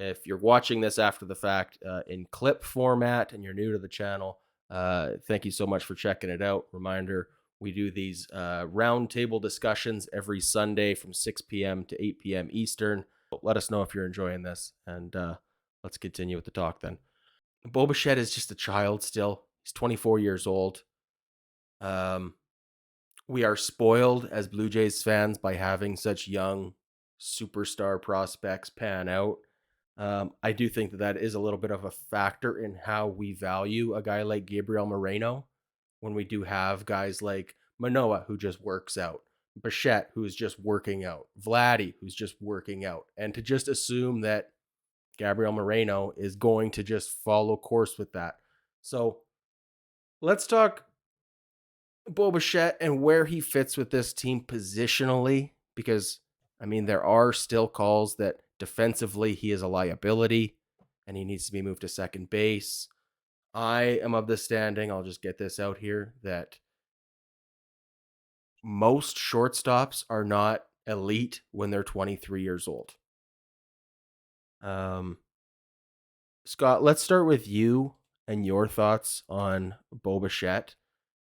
If you're watching this after the fact in clip format and you're new to the channel, thank you so much for checking it out. Reminder, we do these roundtable discussions every Sunday from 6 p.m. to 8 p.m. Eastern. Let us know if you're enjoying this, and let's continue with the talk then. Bo Bichette is just a child still. He's 24 years old. We are spoiled as Blue Jays fans by having such young superstar prospects pan out. I do think that is a little bit of a factor in how we value a guy like Gabriel Moreno when we do have guys like Manoah, who just works out, Bichette, who's just working out, Vladdy, who's just working out, and to just assume that Gabriel Moreno is going to just follow course with that. So let's talk Bo Bichette and where he fits with this team positionally, because I mean, there are still calls that defensively he is a liability and he needs to be moved to second base. I am of the standing, I'll just get this out here, that most shortstops are not elite when they're 23 years old. Scott, let's start with you and your thoughts on Bo Bichette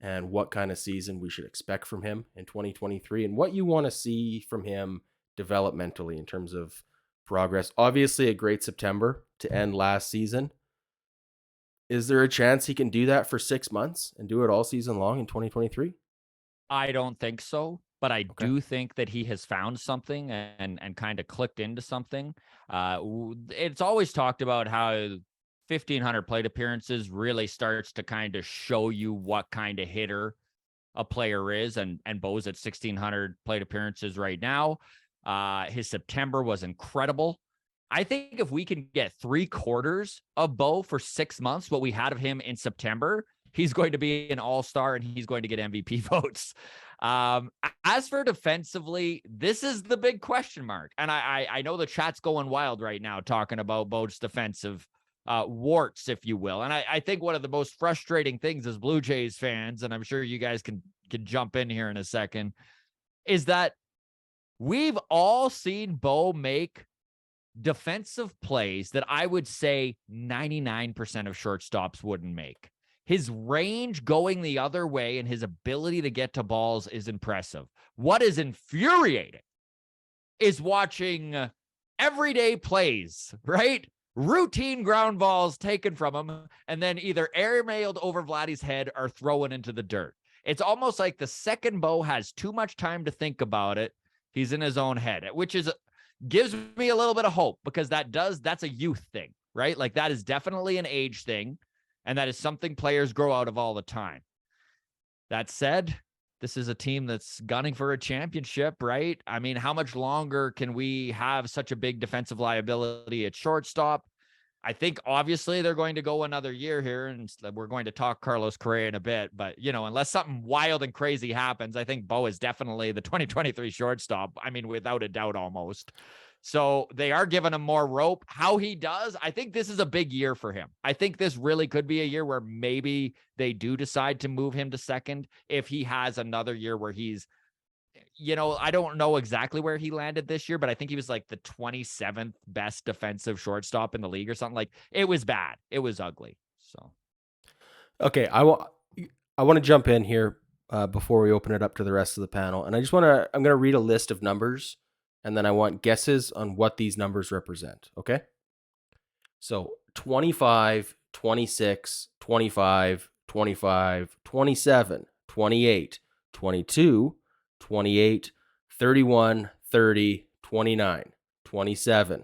and what kind of season we should expect from him in 2023 and what you want to see from him developmentally in terms of progress. Obviously, a great September to end last season. Is there a chance he can do that for 6 months and do it all season long in 2023? I don't think so, but I do think that he has found something and kind of clicked into something. It's always talked about how 1,500 plate appearances really starts to kind of show you what kind of hitter a player is, and Bo's at 1,600 plate appearances right now. His September was incredible. I think if we can get 3/4 of Bo for 6 months, what we had of him in September, he's going to be an all-star and he's going to get MVP votes. As for defensively, this is the big question mark. And I know the chat's going wild right now talking about Bo's defensive warts, if you will. And I think one of the most frustrating things as Blue Jays fans, and I'm sure you guys can jump in here in a second, is that we've all seen Bo make defensive plays that I would say 99% of shortstops wouldn't make. His range going the other way and his ability to get to balls is impressive. What is infuriating is watching everyday plays, right? Routine ground balls taken from him and then either airmailed over Vladdy's head or thrown into the dirt. It's almost like the second Bo has too much time to think about it, he's in his own head, which gives me a little bit of hope because that's a youth thing, right? Like that is definitely an age thing. And that is something players grow out of all the time. That said, this is a team that's gunning for a championship, right? I mean, how much longer can we have such a big defensive liability at shortstop? I think obviously they're going to go another year here, and we're going to talk Carlos Correa in a bit. But, unless something wild and crazy happens, I think Bo is definitely the 2023 shortstop. I mean, without a doubt, almost. So they are giving him more rope. How he does, I think this is a big year for him. I think this really could be a year where maybe they do decide to move him to second if he has another year where he's, I don't know exactly where he landed this year, but I think he was like the 27th best defensive shortstop in the league or something. Like it was bad. It was ugly. So, okay. I want to jump in here before we open it up to the rest of the panel. And I'm going to read a list of numbers and then I want guesses on what these numbers represent. Okay. So 25, 26, 25, 25, 27, 28, 22, 28, 31, 30, 29, 27,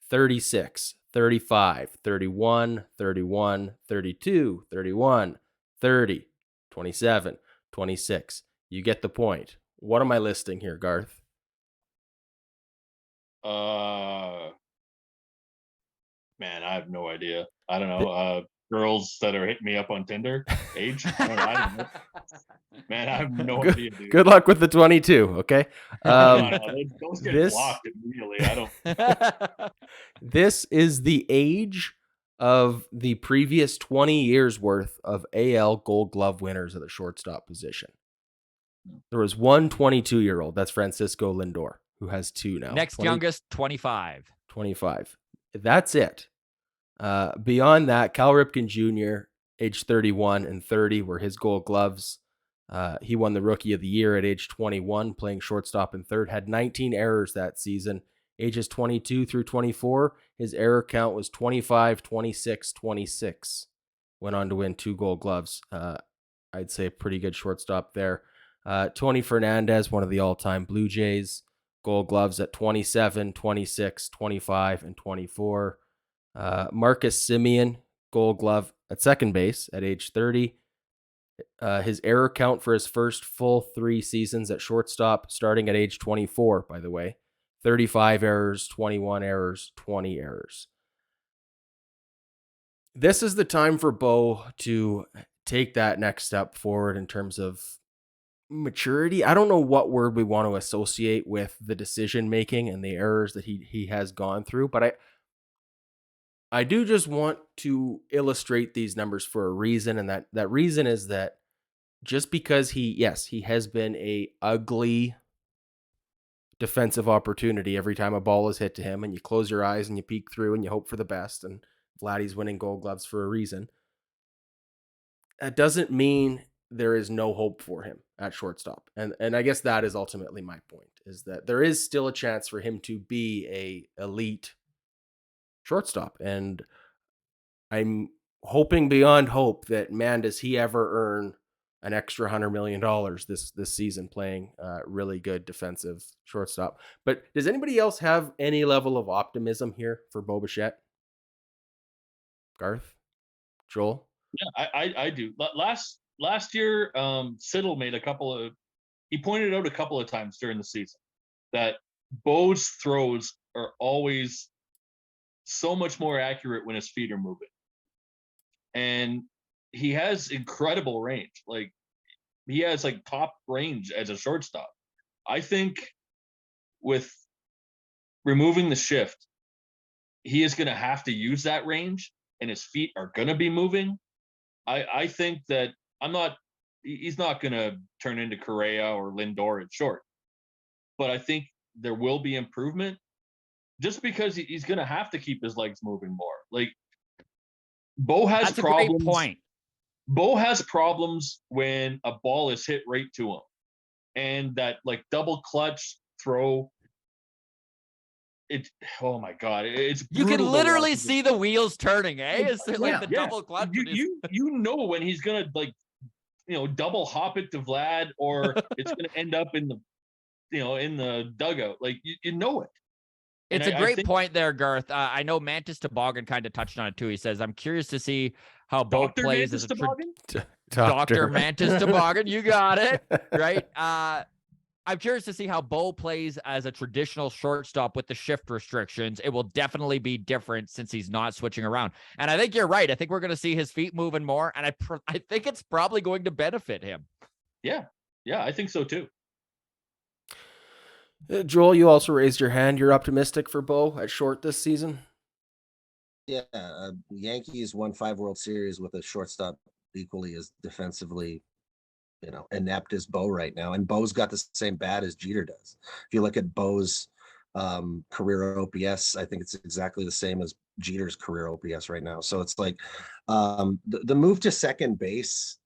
36, 35, 31, 31, 32, 31, 30, 27, 26. You get the point. What am I listing here, Garth? Man, I have no idea. I don't know. Girls that are hitting me up on Tinder, age? I don't know. Man, I have no idea, dude. Good luck with the 22, okay? No, those get blocked immediately. I don't. This is the age of the previous 20 years worth of AL Gold Glove winners at the shortstop position. There was one 22-year-old. That's Francisco Lindor, who has two now. Next youngest, 25. 25. that's it. Beyond that, Cal Ripken Jr., age 31 and 30, were his Gold Gloves. He won the Rookie of the Year at age 21, playing shortstop and third. Had 19 errors that season. Ages 22 through 24, his error count was 25, 26, 26. Went on to win 2 Gold Gloves. I'd say a pretty good shortstop there. Tony Fernandez, one of the all-time Blue Jays, Gold Gloves at 27, 26, 25, and 24. Marcus Simeon, Gold Glove at second base at age 30. His error count for his first full 3 seasons at shortstop, starting at age 24, by the way. 35 errors, 21 errors, 20 errors. This is the time for Bo to take that next step forward in terms of maturity. I don't know what word we want to associate with the decision making and the errors that he has gone through, but I do just want to illustrate these numbers for a reason, and that reason is that just because he has been a ugly defensive opportunity every time a ball is hit to him, and you close your eyes and you peek through and you hope for the best, and Vladdy's winning Gold Gloves for a reason. That doesn't mean there is no hope for him at shortstop. And I guess that is ultimately my point, is that there is still a chance for him to be a elite shortstop. And I'm hoping beyond hope that, man, does he ever earn an extra $100 million this season playing really good defensive shortstop. But does anybody else have any level of optimism here for Bo Bichette? Garth? Joel? Yeah, I do. Last year, Siddle made he pointed out a couple of times during the season that Bo's throws are always so much more accurate when his feet are moving. And he has incredible range. Like, he has like top range as a shortstop. I think with removing the shift, he is going to have to use that range, and his feet are going to be moving. I think that he's not going to turn into Correa or Lindor at short, but I think there will be improvement just because he's going to have to keep his legs moving more. Like, Bo has That's problems. a great point. Bo has problems when a ball is hit right to him, and that like double clutch throw. Oh my God, it's You can brutal to literally watch. see the wheels turning, eh? It's like the Yeah. double clutch. You know when he's gonna double hop it to Vlad, or it's gonna end up in the dugout. Like, you know it. It's a great point there, Garth. I know Mantis Toboggan kind of touched on it too. He says, "I'm curious to see how Bo Dr. plays Mantis as a Toboggan? Dr. Mantis Toboggan." You got it right. I'm curious to see how Bo plays as a traditional shortstop with the shift restrictions. It will definitely be different since he's not switching around. And I think you're right. I think we're going to see his feet moving more, and I think it's probably going to benefit him. Yeah, I think so too. Joel, you also raised your hand. You're optimistic for Bo at short this season? Yeah, Yankees won 5 World Series with a shortstop equally as defensively, inept as Bo right now. And Bo's got the same bat as Jeter does. If you look at Bo's career OPS, I think it's exactly the same as Jeter's career OPS right now. So it's like the move to second base,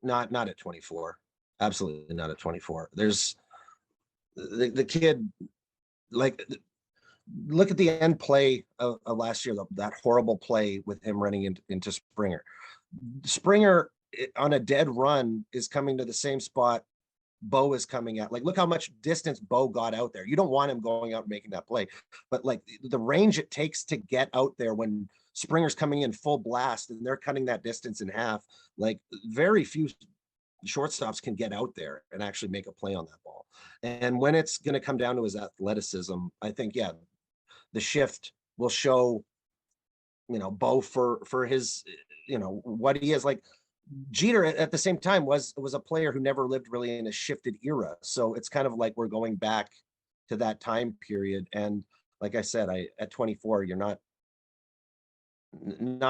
not at 24. Absolutely not at 24. There's the kid, like, look at the end play of last year, that horrible play with him running into Springer. Springer on a dead run is coming to the same spot Bo is coming at. Like, look how much distance Bo got out there. You don't want him going out and making that play, but like the range it takes to get out there when Springer's coming in full blast and they're cutting that distance in half. Like, very few shortstops can get out there and actually make a play on that ball. And when it's going to come down to his athleticism, I think, the shift will show, Bo for his, what he is. Like, Jeter at the same time was a player who never lived really in a shifted era. So it's kind of like we're going back to that time period. And like I said, at 24, you're not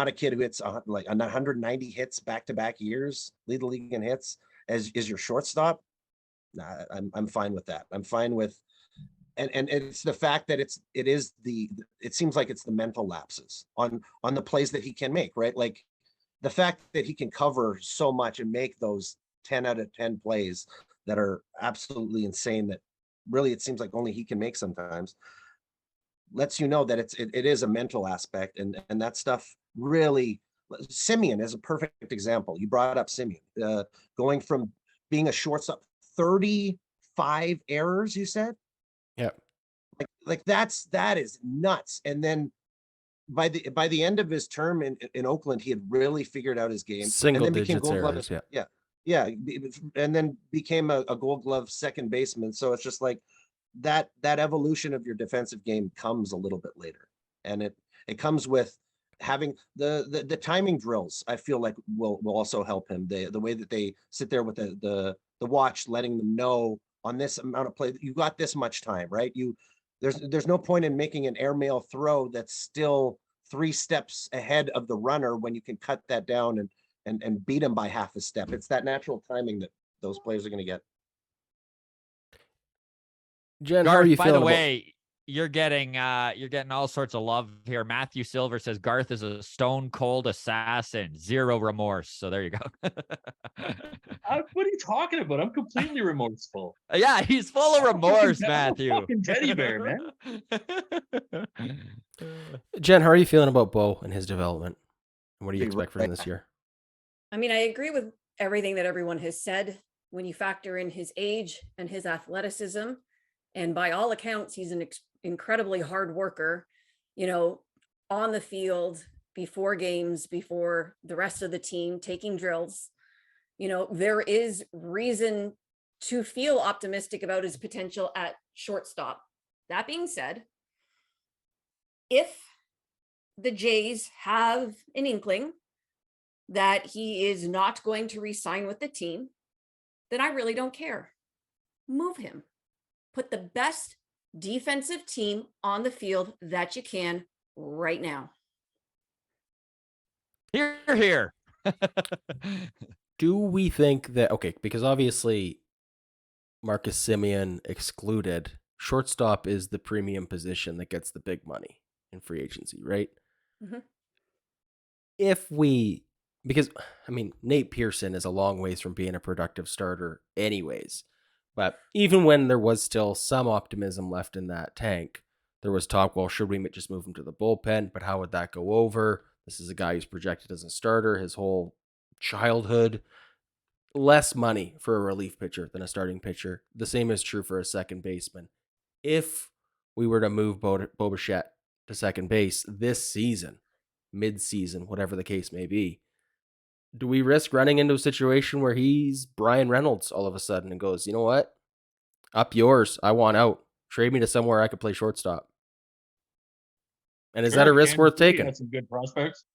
a kid who hits like 190 hits back-to-back years, lead the league in hits as is your shortstop. Nah, I'm fine with that. I'm fine with and it's the fact that it seems like it's the mental lapses on the plays that he can make, right? Like the fact that he can cover so much and make those 10 out of 10 plays that are absolutely insane, that really it seems like only he can make sometimes, lets you know that it is a mental aspect, and that stuff really. Simeon is a perfect example. You brought up Simeon, going from being a shortstop, 35 errors, you said? Yeah. Like that is nuts. And then by the end of his term in Oakland, he had really figured out his game, and Single then became digits Gold Glove. errors. Yeah. Yeah, and then became a Gold Glove second baseman. So it's just like that evolution of your defensive game comes a little bit later, and it comes with having the timing drills. I feel like will also help him. The way that they sit there with the watch, letting them know on this amount of play, you got this much time, right? There's no point in making an airmail throw that's still 3 steps ahead of the runner when you can cut that down and beat him by half a step. It's that natural timing that those players are going to get. Jen, how are Garth, you by feeling the about? way, you're getting all sorts of love here. Matthew Silver says Garth is a stone cold assassin, zero remorse. So there you go. What are you talking about? I'm completely remorseful. Yeah, he's full of remorse, I'm a Matthew. fucking teddy bear, man. Jen, how are you feeling about Bo and his development? And what do you Be expect from him this year? I mean, I agree with everything that everyone has said. When you factor in his age and his athleticism, and by all accounts, he's an incredibly hard worker, on the field, before games, before the rest of the team, taking drills. There is reason to feel optimistic about his potential at shortstop. That being said, if the Jays have an inkling that he is not going to re-sign with the team, then I really don't care. Move him. Put the best defensive team on the field that you can right now. Here. Do we think that, okay, because obviously Marcus Simeon excluded, shortstop is the premium position that gets the big money in free agency, right? Mhm. Because, I mean, Nate Pearson is a long ways from being a productive starter anyways. But even when there was still some optimism left in that tank, there was talk, well, should we just move him to the bullpen? But how would that go over? This is a guy who's projected as a starter his whole childhood. Less money for a relief pitcher than a starting pitcher. The same is true for a second baseman. If we were to move Bo Bichette to second base this season, mid-season, whatever the case may be, do we risk running into a situation where he's Brian Reynolds all of a sudden and goes, you know what? Up yours. I want out. Trade me to somewhere I could play shortstop. And is that a risk worth taking? Has some good prospects.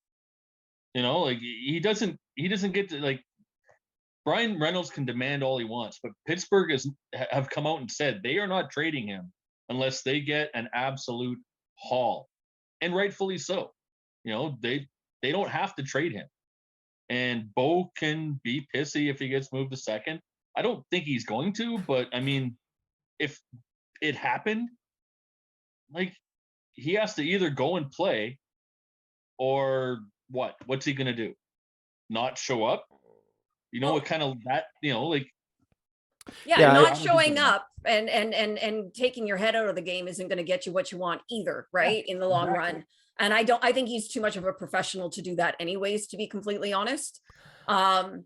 Like he doesn't get to, like, Brian Reynolds can demand all he wants, but Pittsburgh have come out and said they are not trading him unless they get an absolute haul, and rightfully so. They don't have to trade him, and Bo can be pissy if he gets moved to second. I don't think he's going to, but I mean, if it happened, like, he has to either go and play, or what? What's he gonna do? Not show up? What kind of that? Like. Yeah, not showing up and taking your head out of the game isn't going to get you what you want either, right? In the long run. And I think he's too much of a professional to do that anyways, to be completely honest. I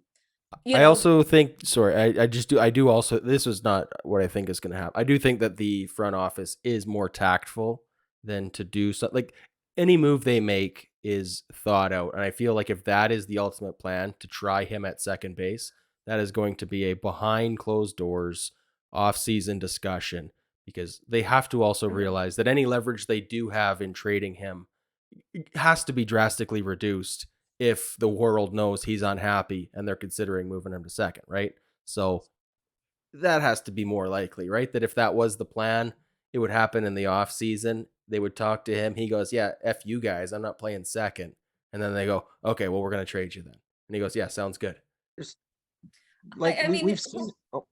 also think, sorry, I do also, this is not what I think is going to happen. I do think that the front office is more tactful than to do something. Like, any move they make is thought out. And I feel like if that is the ultimate plan, to try him at second base, that is going to be a behind closed doors off-season discussion, because they have to also realize that any leverage they do have in trading him has to be drastically reduced if the world knows he's unhappy and they're considering moving him to second, right? So that has to be more likely, right? That if that was the plan, it would happen in the off season. They would talk to him. He goes, yeah, F you guys, I'm not playing second. And then they go, okay, well, we're going to trade you then. And he goes, yeah, sounds good. Like, I mean, we've seen. Oh,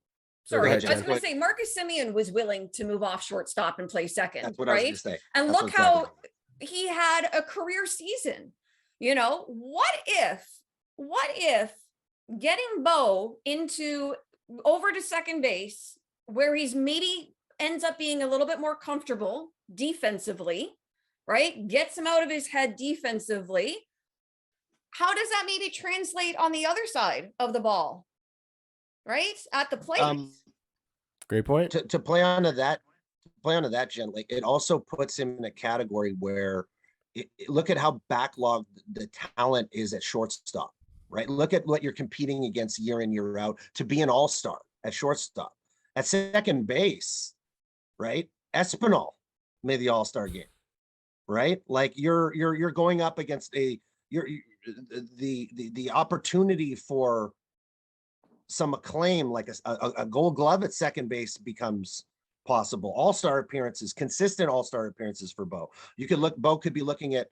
Sorry, I ahead, was Jen. going to say Marcus Simeon was willing to move off shortstop and play second, That's what I was right? gonna say. And That's look what I was how he had a career season. You know, what if getting Bo over to second base where he's maybe ends up being a little bit more comfortable defensively, right? Gets him out of his head defensively. How does that maybe translate on the other side of the ball? Right? At the plate. Great point. To play onto that, Jen, like it also puts him in a category where look at how backlogged the talent is at shortstop, right? Look at what you're competing against year in, year out to be an all-star at shortstop. At second base, right? Espinal made the all-star game, right? Like you're going up against the opportunity for some acclaim, like a gold glove at second base becomes possible. All-star appearances, consistent all-star appearances for Bo. Bo could be looking at,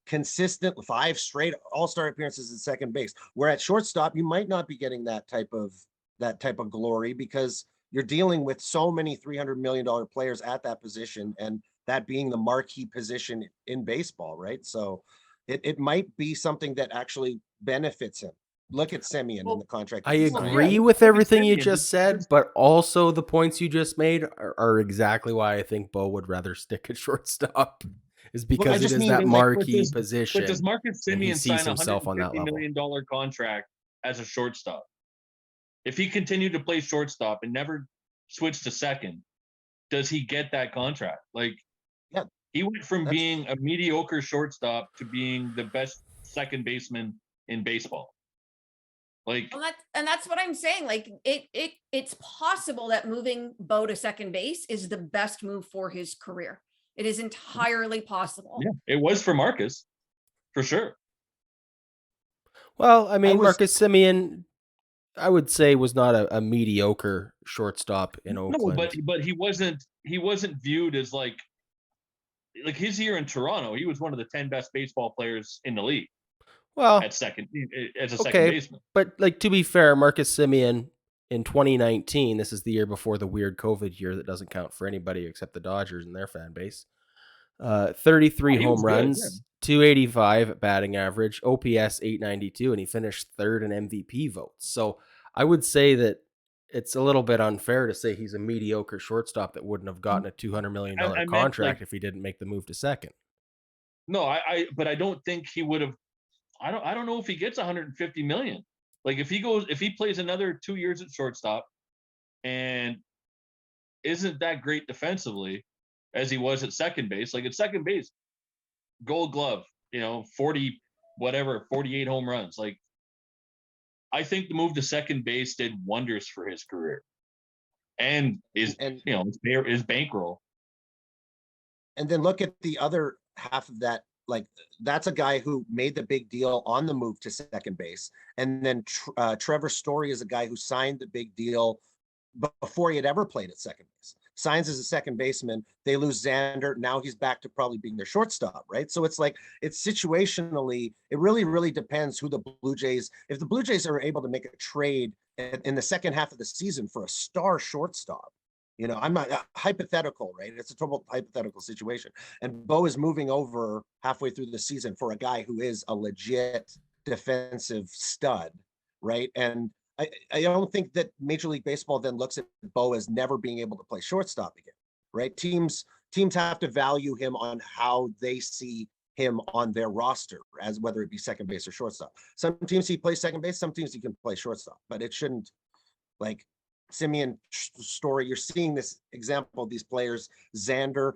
consistent 5 straight all-star appearances at second base. Where at shortstop, you might not be getting that type of glory because you're dealing with so many $300 million players at that position, and that being the marquee position in baseball, right? So it might be something that actually benefits him. Look at Simeon in the contract. I that he signed. agree with everything you just said, but also the points you just made are exactly why I think Bo would rather stick at shortstop, is because it is that marquee position. But does Marcus and he Simeon sign sees a himself on that $150 level. million contract as a shortstop? If he continued to play shortstop and never switched to second, does he get that contract? Like, Yeah, he went from being a mediocre shortstop to being the best second baseman in baseball. Like, and that's what I'm saying. Like it's possible that moving Bo to second base is the best move for his career. It is entirely possible. yeah, it was for Marcus, for sure. Well, I mean, Marcus Simeon, I would say, was not a mediocre shortstop in Oakland. No, but he wasn't viewed as like his year in Toronto. He was one of the 10 best baseball players in the league. Well, at second as a second baseman. But like, to be fair, Marcus Simeon in 2019, this is the year before the weird COVID year that doesn't count for anybody except the Dodgers and their fan base. 33 home runs, 285 batting average, OPS 892, and he finished third in MVP votes. So I would say that it's a little bit unfair to say he's a mediocre shortstop that wouldn't have gotten a $200 million contract if he didn't make the move to second. No, but I don't think he would have. I don't know if he gets 150 million. Like if he plays another 2 years at shortstop and isn't that great defensively as he was at second base, like at second base, gold glove, 48 home runs. Like, I think the move to second base did wonders for his career and his bankroll. And then look at the other half of that. Like, that's a guy who made the big deal on the move to second base. And then Trevor Story is a guy who signed the big deal before he had ever played at second base. Signs as a second baseman. They lose Xander. Now he's back to probably being their shortstop, right? So it's like, it's situationally, it really, really depends who the Blue Jays, if the Blue Jays are able to make a trade in the second half of the season for a star shortstop, I'm not hypothetical, right? It's a total hypothetical situation. And Bo is moving over halfway through the season for a guy who is a legit defensive stud, right? And I don't think that Major League Baseball then looks at Bo as never being able to play shortstop again, right? Teams have to value him on how they see him on their roster, as whether it be second base or shortstop. Some teams he plays second base, some teams he can play shortstop, but it shouldn't, like Simeon Story. You're seeing this example of these players, Xander,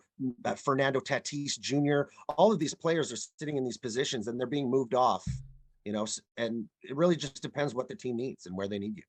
Fernando Tatis Jr. All of these players are sitting in these positions and they're being moved off. And it really just depends what the team needs and where they need you.